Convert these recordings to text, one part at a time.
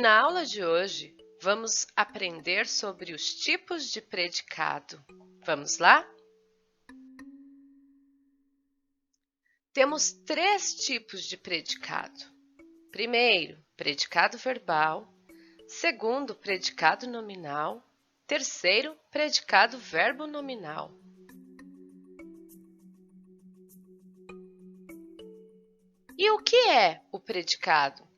na aula de hoje, vamos aprender sobre os tipos de predicado. Vamos lá? Temos 3 tipos de predicado. Primeiro, predicado verbal. Segundo, predicado nominal. Terceiro, predicado verbo nominal. E o que é o predicado?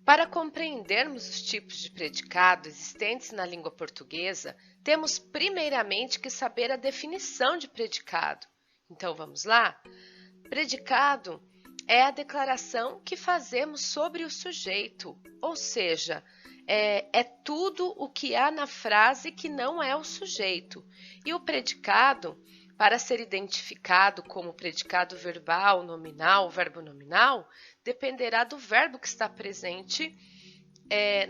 Para compreendermos os tipos de predicado existentes na língua portuguesa, temos primeiramente que saber a definição de predicado. Então, vamos lá? Predicado é a declaração que fazemos sobre o sujeito, ou seja, é tudo o que há na frase que não é o sujeito. E o predicado, para ser identificado como predicado verbal, nominal, verbo nominal, dependerá do verbo que está presente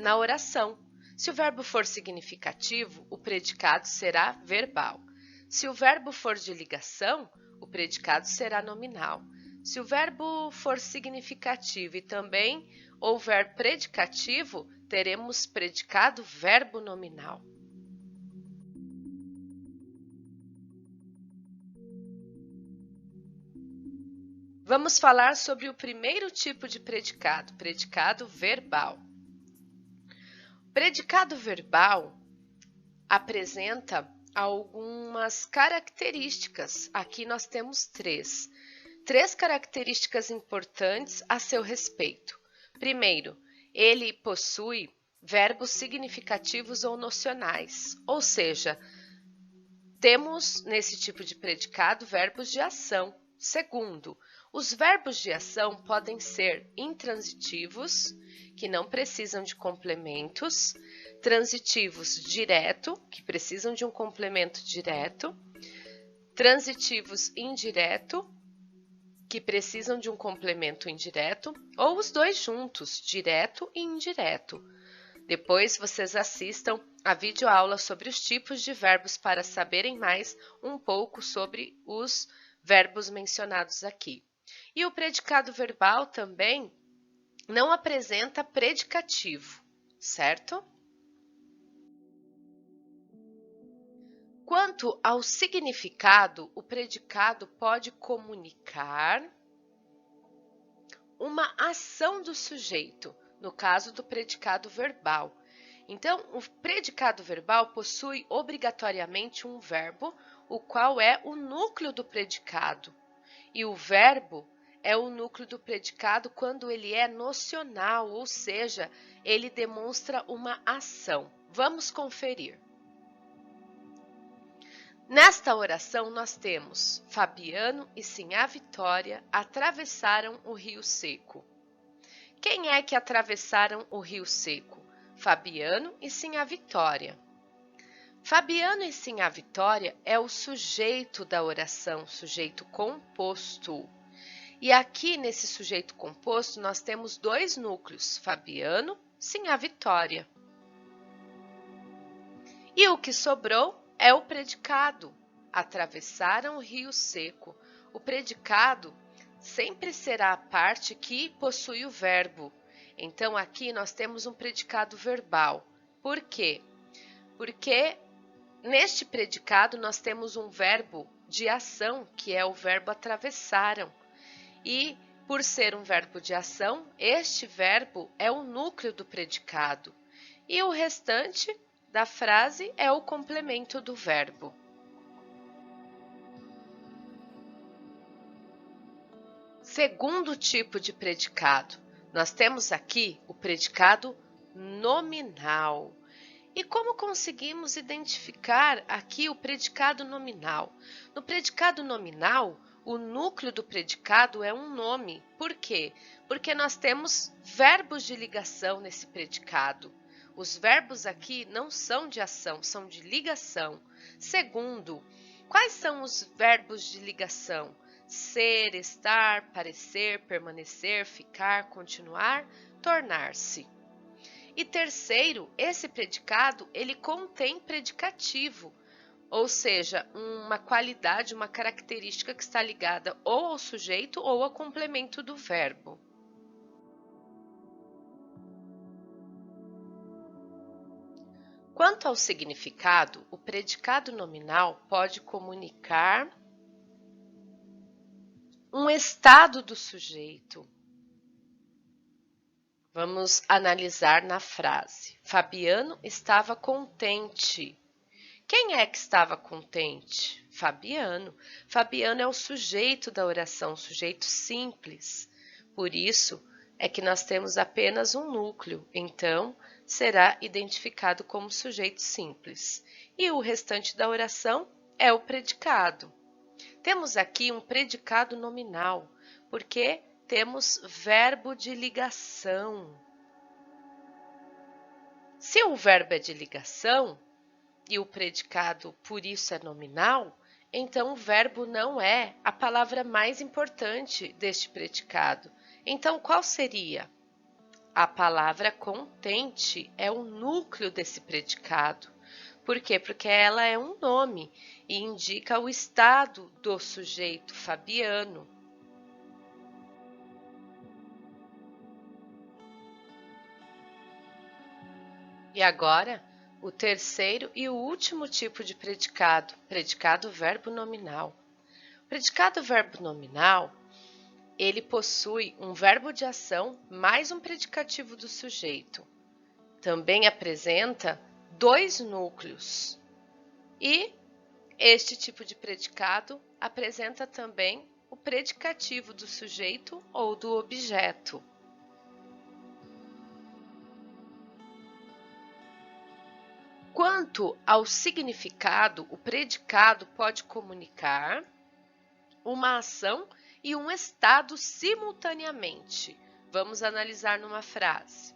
na oração. Se o verbo for significativo, o predicado será verbal. Se o verbo for de ligação, o predicado será nominal. Se o verbo for significativo e também houver predicativo, teremos predicado verbo nominal. Vamos falar sobre o primeiro tipo de predicado, predicado verbal. Predicado verbal apresenta algumas características. Aqui nós temos 3. 3 características importantes a seu respeito. Primeiro, ele possui verbos significativos ou nocionais, ou seja, temos nesse tipo de predicado verbos de ação. Segundo, os verbos de ação podem ser intransitivos, que não precisam de complementos, transitivos direto, que precisam de um complemento direto, transitivos indireto, que precisam de um complemento indireto, ou os dois juntos, direto e indireto. Depois vocês assistam a videoaula sobre os tipos de verbos para saberem mais um pouco sobre os verbos mencionados aqui. E o predicado verbal também não apresenta predicativo, certo? Quanto ao significado, o predicado pode comunicar uma ação do sujeito, no caso do predicado verbal. Então, o predicado verbal possui obrigatoriamente um verbo, o qual é o núcleo do predicado. E o verbo é o núcleo do predicado quando ele é nocional, ou seja, ele demonstra uma ação. Vamos conferir. Nesta oração nós temos: Fabiano e Sinhá Vitória atravessaram o Rio Seco. Quem é que atravessaram o Rio Seco? Fabiano e Sinhá Vitória. Fabiano e Sinhá Vitória é o sujeito da oração, sujeito composto. E aqui nesse sujeito composto nós temos 2 núcleos, Fabiano, Sinhá Vitória. E o que sobrou é o predicado. Atravessaram o Rio Seco. O predicado sempre será a parte que possui o verbo. Então, aqui nós temos um predicado verbal. Por quê? Porque neste predicado nós temos um verbo de ação, que é o verbo atravessaram. E, por ser um verbo de ação, este verbo é o núcleo do predicado. E o restante da frase é o complemento do verbo. Segundo tipo de predicado, nós temos aqui o predicado nominal. E como conseguimos identificar aqui o predicado nominal? No predicado nominal, o núcleo do predicado é um nome. Por quê? Porque nós temos verbos de ligação nesse predicado. Os verbos aqui não são de ação, são de ligação. Segundo, quais são os verbos de ligação? Ser, estar, parecer, permanecer, ficar, continuar, tornar-se. E terceiro, esse predicado, ele contém predicativo, ou seja, uma qualidade, uma característica que está ligada ou ao sujeito ou ao complemento do verbo. Quanto ao significado, o predicado nominal pode comunicar um estado do sujeito. Vamos analisar na frase. Fabiano estava contente. Quem é que estava contente? Fabiano. Fabiano é o sujeito da oração, sujeito simples. Por isso é que nós temos apenas um núcleo, então será identificado como sujeito simples. E o restante da oração é o predicado. Temos aqui um predicado nominal, porque temos verbo de ligação. Se o verbo é de ligação e o predicado por isso é nominal, então o verbo não é a palavra mais importante deste predicado. Então, qual seria? A palavra contente é o núcleo desse predicado. Por quê? Porque ela é um nome e indica o estado do sujeito Fabiano. E agora, o terceiro e o último tipo de predicado, predicado verbo nominal. O predicado verbo nominal, ele possui um verbo de ação mais um predicativo do sujeito. Também apresenta dois núcleos. E este tipo de predicado apresenta também o predicativo do sujeito ou do objeto. Quanto ao significado, o predicado pode comunicar uma ação e um estado simultaneamente. Vamos analisar numa frase.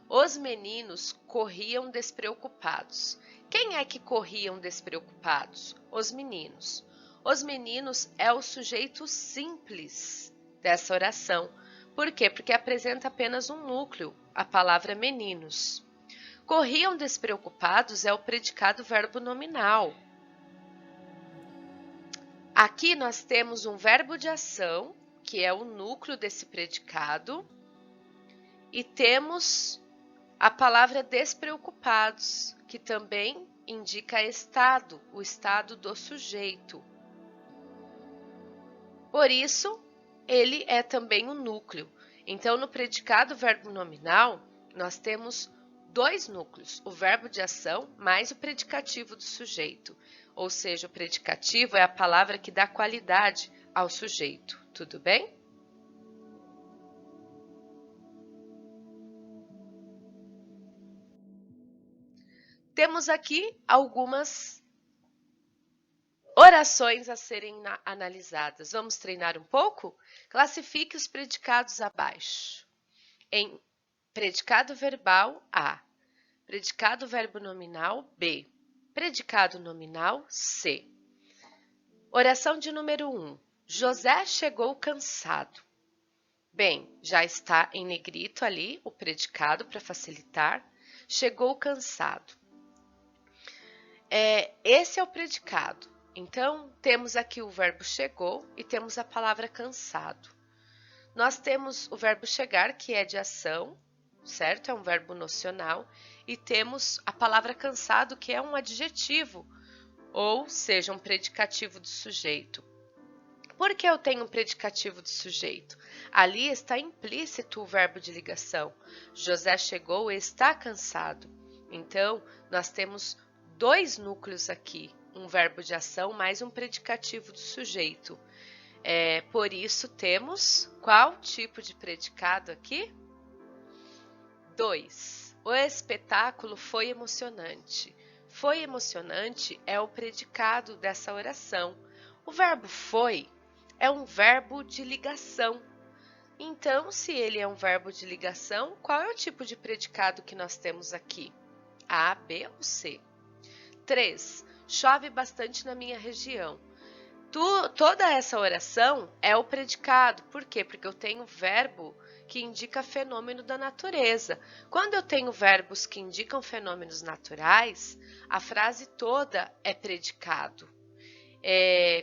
Os meninos corriam despreocupados. Quem é que corriam despreocupados? Os meninos. Os meninos é o sujeito simples dessa oração. Por quê? Porque apresenta apenas um núcleo, a palavra meninos. Corriam despreocupados é o predicado verbo nominal. Aqui nós temos um verbo de ação, que é o núcleo desse predicado, e temos a palavra despreocupados, que também indica estado, o estado do sujeito. Por isso, ele é também o núcleo. Então, no predicado verbo nominal, nós temos dois núcleos, o verbo de ação mais o predicativo do sujeito. Ou seja, o predicativo é a palavra que dá qualidade ao sujeito. Tudo bem? Temos aqui algumas orações a serem analisadas. Vamos treinar um pouco? Classifique os predicados abaixo. Em predicado verbal, A. Predicado verbo nominal, B. Predicado nominal, C. Oração de número 1. José chegou cansado. Bem, já está em negrito ali o predicado para facilitar. Chegou cansado. Esse é o predicado. Então, temos aqui o verbo chegou e temos a palavra cansado. Nós temos o verbo chegar, que é de ação, certo? É um verbo nocional. E temos a palavra cansado, que é um adjetivo, ou seja, um predicativo do sujeito. Por que eu tenho um predicativo do sujeito? Ali está implícito o verbo de ligação. José chegou e está cansado. Então, nós temos dois núcleos aqui, um verbo de ação mais um predicativo do sujeito. Por isso, temos qual tipo de predicado aqui? 2. O espetáculo foi emocionante. Foi emocionante é o predicado dessa oração. O verbo foi é um verbo de ligação. Então, se ele é um verbo de ligação, qual é o tipo de predicado que nós temos aqui? A, B ou C? 3. Chove bastante na minha região. Toda essa oração é o predicado. Por quê? Porque eu tenho verbo que indica fenômeno da natureza. Quando eu tenho verbos que indicam fenômenos naturais, a frase toda é predicado.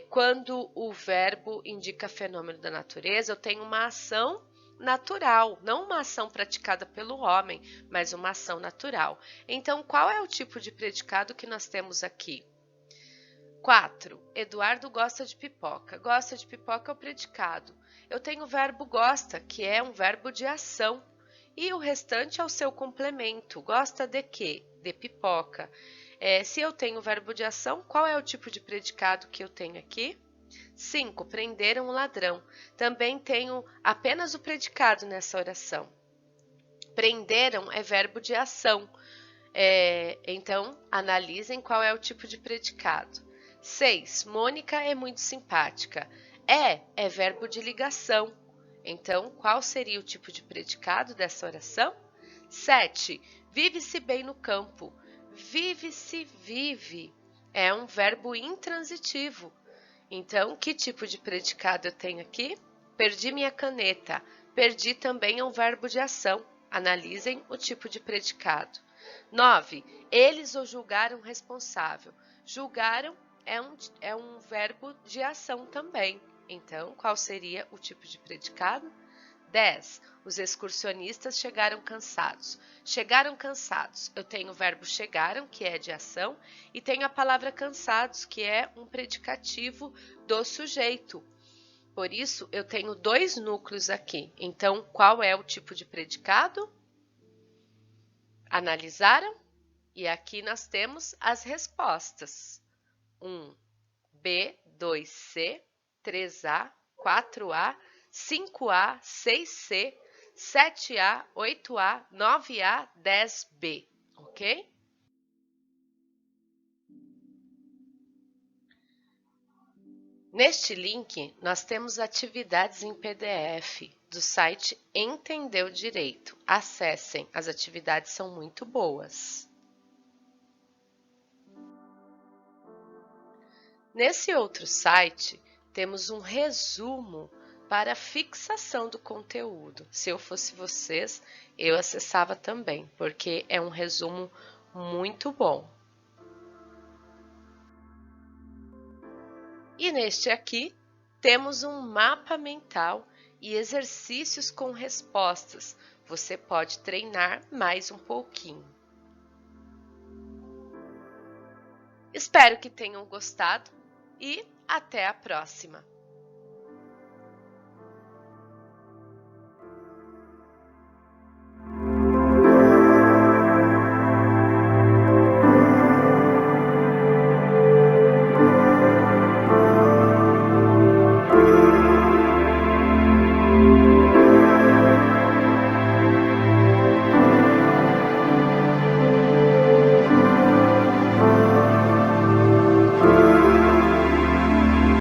Quando o verbo indica fenômeno da natureza, eu tenho uma ação natural, não uma ação praticada pelo homem, mas uma ação natural. Então, qual é o tipo de predicado que nós temos aqui? 4. Eduardo gosta de pipoca. Gosta de pipoca é o predicado. Eu tenho o verbo gosta, que é um verbo de ação. E o restante é o seu complemento. Gosta de quê? De pipoca. Se eu tenho o verbo de ação, qual é o tipo de predicado que eu tenho aqui? 5. Prenderam o ladrão. Também tenho apenas o predicado nessa oração. Prenderam é verbo de ação. Então, analisem qual é o tipo de predicado. 6. Mônica é muito simpática. É verbo de ligação. Então, qual seria o tipo de predicado dessa oração? 7. Vive-se bem no campo. Vive-se, vive. É um verbo intransitivo. Então, que tipo de predicado eu tenho aqui? Perdi minha caneta. Perdi também é um verbo de ação. Analisem o tipo de predicado. 9. Eles o julgaram responsável. Julgaram é um verbo de ação também. Então, qual seria o tipo de predicado? 10. Os excursionistas chegaram cansados. Chegaram cansados. Eu tenho o verbo chegaram, que é de ação, e tenho a palavra cansados, que é um predicativo do sujeito. Por isso, eu tenho 2 núcleos aqui. Então, qual é o tipo de predicado? Analisaram? E aqui nós temos as respostas. 1, B, 2C, 3A, 4A, 5A, 6C, 7A, 8A, 9A, 10B, ok? Neste link, nós temos atividades em PDF do site Entendeu Direito. Acessem, as atividades são muito boas. Nesse outro site, temos um resumo para fixação do conteúdo. Se eu fosse vocês, eu acessava também, porque é um resumo muito bom. E neste aqui, temos um mapa mental e exercícios com respostas. Você pode treinar mais um pouquinho. Espero que tenham gostado e até a próxima!